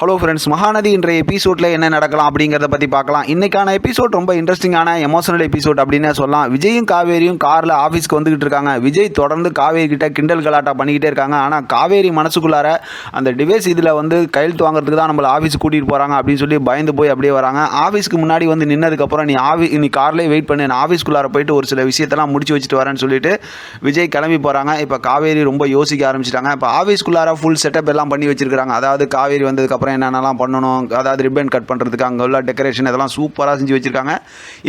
Hello friends, Mahanadi இன்றைய எபிசோடில் என்ன நடக்கலாம் அப்படிங்கிறத பற்றி பார்க்கலாம். இன்றைக்கான எபிசோட் ரொம்ப இன்ட்ரெஸ்டிங்கான எமோஷனல் எபிசோட் அப்படின்னே சொல்லலாம். விஜயும் காவேரியும் காரில் ஆஃபீஸ்க்கு வந்துக்கிட்டு இருக்காங்க. விஜய் தொடர்ந்து காவேரி கிட்ட கிண்டல் கலாட்டா பண்ணிக்கிட்டே இருக்காங்க. ஆனால் காவேரி மனசுக்குள்ளார அந்த டிவைஸ் இதில் கையெழுத்து வாங்குறதுக்கு தான் நம்மளை ஆஃபீஸுக்கு கூட்டிகிட்டு போகிறாங்க அப்படின்னு சொல்லி பயந்து போய் அப்படியே வராங்க. ஆஃபீஸ்க்கு முன்னாடி நின்னதுக்கப்புறம் நீ கார்லேயே வெயிட் பண்ணு, நான் ஆஃபீஸ்க்குள்ளார போயிட்டு ஒரு சில விஷயத்தெல்லாம் முடிச்சு வச்சுட்டு வரேன்னு சொல்லிட்டு விஜய் கிளம்பி போகிறாங்க. இப்போ காவேரி ரொம்ப யோசிக்க ஆரம்பிச்சிட்டாங்க. இப்போ ஆஃபீஸ்க்குள்ளார ஃபுல் செட்டப் எல்லாம் பண்ணி வச்சிருக்காங்க. அதாவது காவேரி வந்ததுக்கப்புறம் என்னென்னலாம் பண்ணணும், அதாவது ரிப்பன் கட் பண்ணுறதுக்கு அங்கே உள்ள டெக்கரேஷன் இதெல்லாம் சூப்பராக செஞ்சு வச்சுருக்காங்க.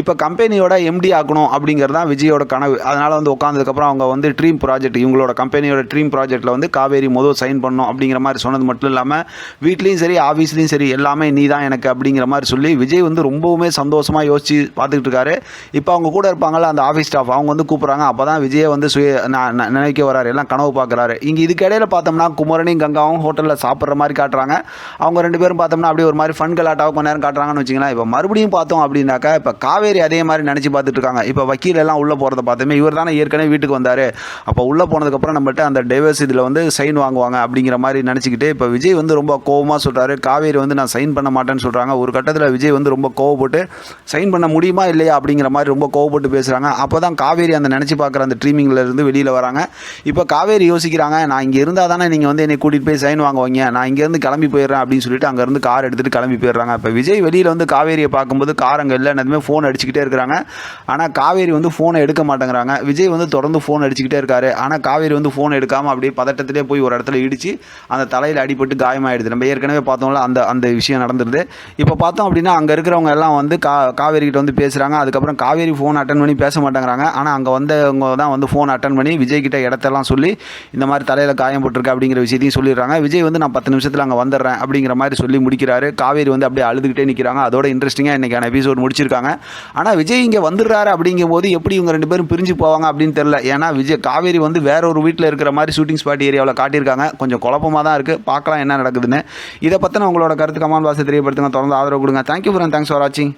இப்போ கம்பெனியோட எம்டி ஆக்கணும் அப்படிங்கிறது தான் விஜயோட கனவு. அதனால் உட்காந்ததுக்கப்புறம் அவங்க ட்ரீம் ப்ராஜெக்ட், இவங்களோட கம்பெனியோட ட்ரீம் ப்ராஜெக்ட்டில் காவேரி சைன் பண்ணணும் அப்படிங்கிற மாதிரி சொன்னது மட்டும் இல்லாமல் வீட்லேயும் சரி ஆஃபீஸ்லேயும் சரி எல்லாமே நீ தான் எனக்கு அப்படிங்கிற மாதிரி சொல்லி விஜய் ரொம்பவுமே சந்தோஷமாக யோசிச்சு பார்த்துக்கிட்டு இருக்காரு. இப்போ அவங்க கூட இருப்பாங்கள்ல அந்த ஆஃபீஸ் ஸ்டாஃப், அவங்க கூப்பிட்றாங்க. அப்போ தான் விஜயை நினைக்க வராரு, எல்லாம் கனவு பார்க்குறாரு. இங்கே இதுக்கிடையில் பார்த்தோம்னா குமரனையும் கங்காவும் ஹோட்டலில் சாப்பிட்ற மாதிரி காட்டுறாங்க. அவங்க ரெண்டு பேரும் பார்த்தோம்னா அப்படியே ஒரு மாதிரி ஃபன் கலாட்டாவை கொஞ்ச நேரம் காட்டுறாங்கன்னு வச்சுக்கலாம். இப்போ மறுபடியும் பார்த்தோம் அப்படின்னாக்கா இப்போ காவேரி அதே மாதிரி நினச்சி பார்த்துட்டு இருக்காங்க. இப்போ வக்கீல் எல்லாம் உள்ளே போகிறத பார்த்தோமே, இவர் தானே ஏற்கனவே வீட்டுக்கு வந்தார். அப்போ உள்ளே போனதுக்கப்புறம் நம்மகிட்ட அந்த டைவர்ஸ் இதில் சைன் வாங்குவாங்க அப்படிங்கிற மாதிரி நினச்சிக்கிட்டு இப்போ விஜய் ரொம்ப கோவமாக சொல்கிறாரு. காவேரி நான் சைன் பண்ண மாட்டேன்னு சொல்கிறாங்க. ஒரு கட்டத்தில் விஜய் ரொம்ப கோவப்பட்டு சைன் பண்ண முடியுமா இல்லையா அப்படிங்கிற மாதிரி ரொம்ப கோவப்பட்டு பேசுகிறாங்க. அப்போ தான் காவேரி அந்த நினச்சி பார்க்குற அந்த ட்ரீமிங்கில் இருந்து வெளியில் வராங்க. இப்போ காவேரி யோசிக்கிறாங்க, நான் இங்கே இருந்தால் தானே நீங்கள் என்னை கூட்டிகிட்டு போய் சைன் வாங்குவீங்க, நான் இங்கேருந்து கிளம்பி போயிடுறேன் அப்படின்னு சொல்லிட்டு அங்கேருந்து கார் எடுத்துகிட்டு கிளம்பி போயிடுறாங்க. இப்போ விஜய் வெளியில் காவேரியை பார்க்கும்போது கார் அங்கே இல்லை, என்னதுமே ஃபோன் அடிச்சுக்கிட்டே இருக்கிறாங்க. ஆனால் காவேரி ஃபோனை எடுக்க மாட்டேங்கிறாங்க. விஜய் தொடர்ந்து ஃபோன் அடிச்சுக்கிட்டே இருக்காரு. ஆனால் காவேரி ஃபோன் எடுக்காமல் அப்படியே பதட்டத்திலே போய் ஒரு இடத்துல இடிச்சு அந்த தலையில் அடிபட்டு காயமாயிடுது. நம்ம ஏற்கனவே பார்த்தோம்ல அந்த விஷயம் நடந்துருது. இப்போ பார்த்தோம் அப்படின்னா அங்கே இருக்கிறவங்க எல்லாம் காவேரி கிட்ட பேசுகிறாங்க. அதுக்கப்புறம் காவேரி ஃபோன் அட்டன் பண்ணி பேச மாட்டேங்கிறாங்க. ஆனால் அங்கே வந்தவங்க தான் ஃபோன் அட்டன் பண்ணி விஜய் கிட்ட இடத்தெல்லாம் சொல்லி இந்த மாதிரி தலையில் காயம் போட்டிருக்கு அப்படிங்கிற விஷயத்தையும் சொல்லிடுறாங்க. விஜய் நான் 10 நிமிஷத்தில் அங்கே வந்துடுறேன் அப்படிங்கிற மாதிரி சொல்லி முடிக்கிறாரு. காவேரி அப்படியே அழுதுகிட்டே நிற்கிறாங்க. அதோட இன்ட்ரெஸ்டிங்காக இன்றைக்கான எபிசோட் முடிச்சிருக்காங்க. ஆனால் விஜய் இங்கே வந்துடுறாரு அப்படிங்கும்போது எப்படி இவங்க ரெண்டு பேரும் பிரிஞ்சு போவாங்க அப்படின்னு தெரியல. ஏன்னா காவேரி வேற ஒரு வீட்டில் இருக்கிற மாதிரி ஷூட்டிங் ஸ்பாட் ஏரியாவில் காட்டியிருக்காங்க. கொஞ்சம் குழப்பமாக தான் இருக்குது. பார்க்கலாம் என்ன நடக்குதுன்னு. இதை பற்றின உங்களோட கருத்து கமெண்ட் பாக்ஸில் தெரியப்படுத்துங்க. தொடர்ந்து ஆதரவு கொடுங்க. தேங்க்யூ ஃபார் வாட்சிங்.